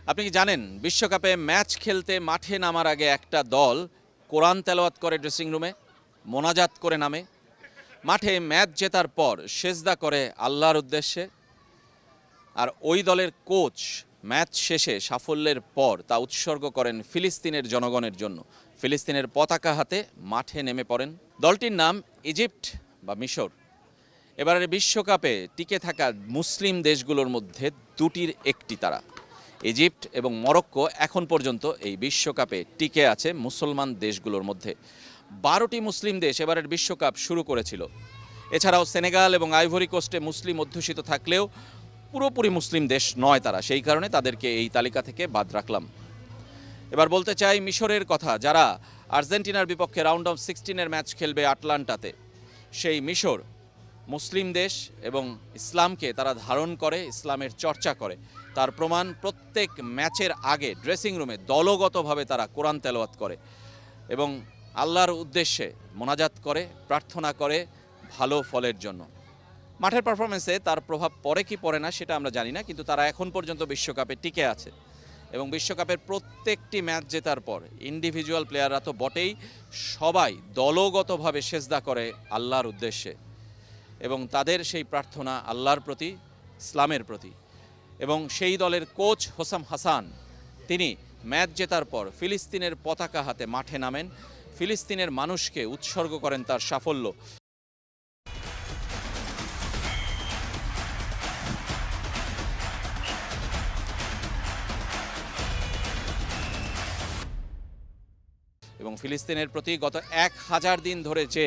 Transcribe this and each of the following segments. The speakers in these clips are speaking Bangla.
আপনি কি জানেন বিশ্বকাপে ম্যাচ খেলতে মাঠে নামার আগে একটা দল কোরআন তেলাওয়াত করে ড্রেসিং রুমে, মোনাজাত করে নামে। মাঠে ম্যাচ জেতার পর সেজদা করে আল্লাহর উদ্দেশ্যে। আর ওই দলের কোচ ম্যাচ শেষে সাফল্যের পর তা উৎসর্গ করেন ফিলিস্তিনের জনগণের জন্য। ফিলিস্তিনের পতাকা হাতে মাঠে নেমে পড়েন। দলটির নাম ইজিপ্ট বা মিশর। এবারের বিশ্বকাপে টিকে থাকা মুসলিম দেশগুলোর মধ্যে দুটির একটি তারা। ইজিপ্ট এবং মরক্কো এখন পর্যন্ত এই বিশ্বকাপে টিকে আছে মুসলমান দেশগুলোর মধ্যে। 12টি মুসলিম দেশ এবারের বিশ্বকাপ শুরু করেছিল। এছাড়াও সেনেগাল এবং আইভরি কোস্টে মুসলিম অধ্যুষিত থাকলেও পুরোপুরি মুসলিম দেশ নয় তারা, সেই কারণে তাদেরকে এই তালিকা থেকে বাদ রাখলাম। এবার বলতে চাই মিশরের কথা, যারা আর্জেন্টিনার বিপক্ষে রাউন্ড অফ 16-এর ম্যাচ খেলবে আটলান্টাতে। সেই মিশর মুসলিম দেশ এবং ইসলামকে তারা ধারণ করে, ইসলামের চর্চা করে। তার প্রমাণ প্রত্যেক ম্যাচের আগে ড্রেসিং রুমে দলগতভাবে তারা কোরআন তেলাওয়াত করে এবং আল্লাহর উদ্দেশ্যে মোনাজাত করে, প্রার্থনা করে ভালো ফলের জন্য। মাঠের পারফরমেন্সে তার প্রভাব পড়ে কি পড়ে না সেটা আমরা জানি না, কিন্তু তারা এখন পর্যন্ত বিশ্বকাপে টিকে আছে এবং বিশ্বকাপের প্রত্যেকটি ম্যাচ জেতার পর ইন্ডিভিজুয়াল প্লেয়াররা তো বটেই, সবাই দলগতভাবে সেজদা করে আল্লাহর উদ্দেশ্যে এবং তাদের সেই প্রার্থনা আল্লাহর প্রতি, ইসলামের প্রতি। এবং সেই দলের কোচ হোসাম হাসান, তিনি ম্যাচ জেতার পর ফিলিস্তিনের পতাকা হাতে মাঠে নামেন, ফিলিস্তিনের মানুষকে উৎসর্গ করেন তার সাফল্য। এবং ফিলিস্তিনের প্রতি গত 1000 দিন ধরে যে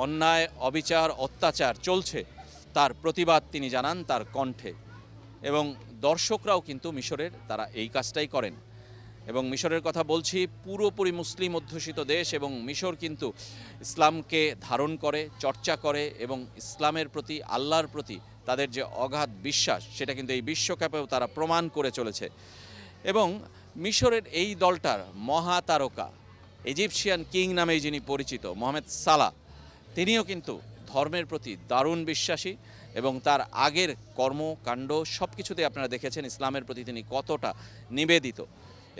অন্যায়, অবিচার, অত্যাচার চলছে তার প্রতিবাদ তিনি জানান তার কণ্ঠে। এবং দর্শকরাও কিন্তু মিশরের তারা এই কাজটাই করেন। এবং মিশরের কথা বলছি, পুরোপুরি মুসলিম অধ্যুষিত দেশ এবং মিশর কিন্তু ইসলামকে ধারণ করে, চর্চা করে এবং ইসলামের প্রতি, আল্লাহর প্রতি তাদের যে অগাধ বিশ্বাস সেটা কিন্তু এই বিশ্বকাপেও তারা প্রমাণ করে চলেছে। এবং মিশরের এই দলটার মহাতারকা, ইজিপশিয়ান কিং নামেই যিনি পরিচিত, মোহাম্মদ সালাহ, তিনিও কিন্তু ধর্মের প্রতি দারুণ বিশ্বাসী এবং তার আগের কর্মকাণ্ড সব কিছুতে আপনারা দেখেছেন ইসলামের প্রতি তিনি কতটা নিবেদিত।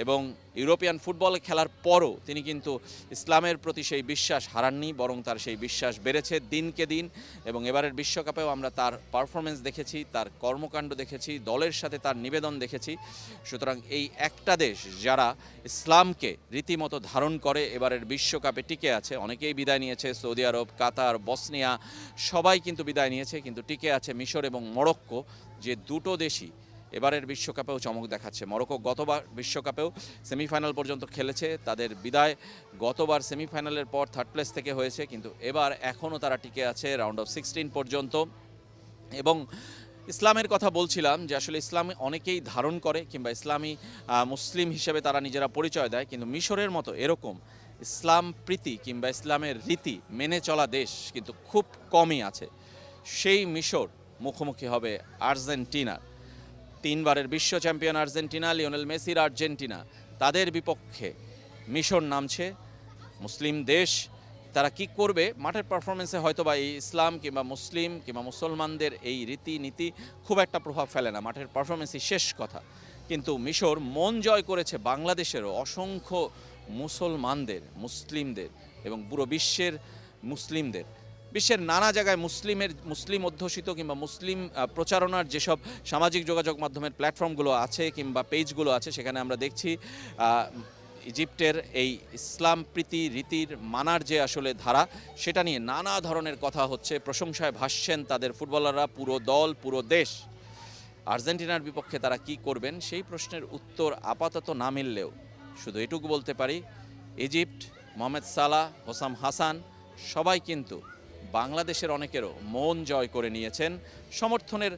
এবং ইউরোপিয়ান ফুটবলে খেলার পরও তিনি কিন্তু ইসলামের প্রতি সেই বিশ্বাস হারাননি, বরং তার সেই বিশ্বাস বেড়েছে দিনকে দিন। এবং এবারের বিশ্বকাপেও আমরা তার পারফরমেন্স দেখেছি, তার কর্মকাণ্ড দেখেছি, দলের সাথে তার নিবেদন দেখেছি। সুতরাং এই একটা দেশ যারা ইসলামকে রীতিমতো ধারণ করে এবারের বিশ্বকাপে টিকে আছে। অনেকেই বিদায় নিয়েছে, সৌদি আরব, কাতার, বসনিয়া সবাই কিন্তু বিদায় নিয়েছে, কিন্তু টিকে আছে মিশর এবং মরক্কো, যে দুটো দেশই এবারের বিশ্বকাপেও চমক দেখাচ্ছে। মরক্কো গতবার বিশ্বকাপেও সেমিফাইনাল পর্যন্ত খেলেছে, তাদের বিদায় গতবার সেমিফাইনালের পর থার্ড প্লেস থেকে হয়েছে, কিন্তু এবার এখনও তারা টিকে আছে রাউন্ড অফ 16 পর্যন্ত। এবং ইসলামের কথা বলছিলাম যে আসলে ইসলাম অনেকেই ধারণ করে কিংবা ইসলামী মুসলিম হিসেবে তারা নিজেরা পরিচয় দেয়, কিন্তু মিশরের মতো এরকম ইসলাম প্রীতি কিংবা ইসলামের রীতি মেনে চলা দেশ কিন্তু খুব কমই আছে। সেই মিশর মুখোমুখি হবে আর্জেন্টিনার। 3 বারের বিশ্ব চ্যাম্পিয়ন আর্জেন্টিনা, লিওনেল মেসির আর্জেন্টিনা, তাদের বিপক্ষে মিশর নামছে। মুসলিম দেশ, তারা কি করবে মাঠের পারফরমেন্সে হয়তো বা এই ইসলাম কিংবা মুসলিম কিংবা মুসলমানদের এই রীতিনীতি খুব একটা প্রভাব ফেলে না, মাঠের পারফরমেন্সই শেষ কথা। কিন্তু মিশর মন জয় করেছে বাংলাদেশেরও অসংখ্য মুসলমানদের, মুসলিমদের এবং পুরো বিশ্বের মুসলিমদের। বিশ্বের নানা জায়গায় মুসলিম অধ্যুষিত কিংবা মুসলিম প্রচারণার যেসব সামাজিক যোগাযোগ মাধ্যমের প্ল্যাটফর্মগুলো আছে কিংবা পেজগুলো আছে, সেখানে আমরা দেখছি ইজিপ্টের এই ইসলাম প্রীতি রীতির মানার যে আসলে ধারা, সেটা নিয়ে নানা ধরনের কথা হচ্ছে, প্রশংসায় ভাসছেন তাদের ফুটবলাররা, পুরো দল, পুরো দেশ। আর্জেন্টিনার বিপক্ষে তারা কি করবেন সেই প্রশ্নের উত্তর আপাতত না মিললেও শুধু এটুকু বলতে পারি, ইজিপ্ট, মোহাম্মদ সালাহ, হোসাম হাসান সবাই কিন্তু বাংলাদেশের অনেকেরও মন জয় করে নিয়েছেন। সমর্থনের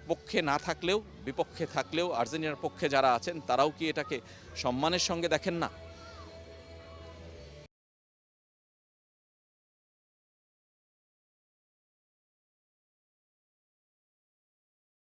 পক্ষে না থাকলেও, বিপক্ষে থাকলেও আর্জেন্টিনার পক্ষে যারা আছেন তারাও কি এটাকে সম্মানের সঙ্গে দেখেন না?